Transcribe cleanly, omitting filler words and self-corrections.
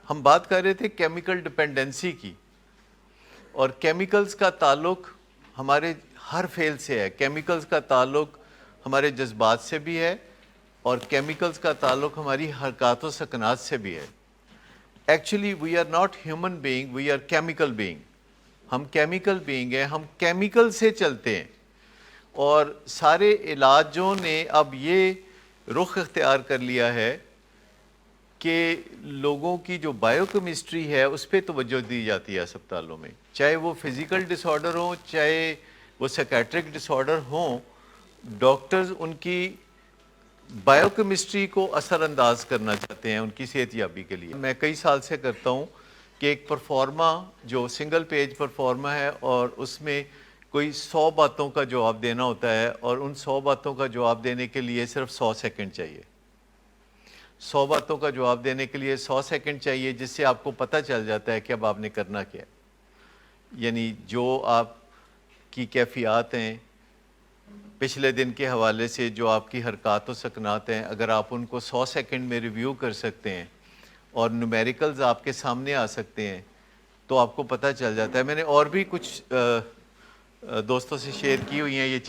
ہم بات کر رہے تھے کیمیکل ڈپینڈنسی کی، اور کیمیکلز کا تعلق ہمارے ہر فعل سے ہے. کیمیکلز کا تعلق ہمارے جذبات سے بھی ہے، اور کیمیکلز کا تعلق ہماری حرکات و سکنات سے بھی ہے. Actually we are not human being, we are chemical being. ہم کیمیکل بینگ ہیں، ہم کیمیکل سے چلتے ہیں. اور سارے علاجوں نے اب یہ رخ اختیار کر لیا ہے کہ لوگوں کی جو بائیو کیمسٹری ہے اس پہ توجہ دی جاتی ہے اسپتالوں میں، چاہے وہ فزیکل ڈس آرڈر ہوں، چاہے وہ سیکیٹرک ڈس آرڈر ہوں. ڈاکٹرز ان کی بائیو کیمسٹری کو اثر انداز کرنا چاہتے ہیں ان کی صحت یابی کے لیے. میں کئی سال سے کرتا ہوں کہ ایک پرفارما جو سنگل پیج پرفارما ہے، اور اس میں کوئی 100 باتوں کا جواب دینا ہوتا ہے، اور ان 100 باتوں کا جواب دینے کے لیے صرف 100 سیکنڈ چاہیے. 100 باتوں کا جواب دینے کے لیے 100 سیکنڈ چاہیے، جس سے آپ کو پتہ چل جاتا ہے کہ اب آپ نے کرنا کیا ہے. یعنی جو آپ کی کیفیات ہیں پچھلے دن کے حوالے سے، جو آپ کی حرکات و سکنات ہیں، اگر آپ ان کو 100 سیکنڈ میں ریویو کر سکتے ہیں اور نومیریکلز آپ کے سامنے آ سکتے ہیں، تو آپ کو پتہ چل جاتا ہے. میں نے اور بھی کچھ دوستوں سے شیئر کی ہوئی ہیں یہ چیز.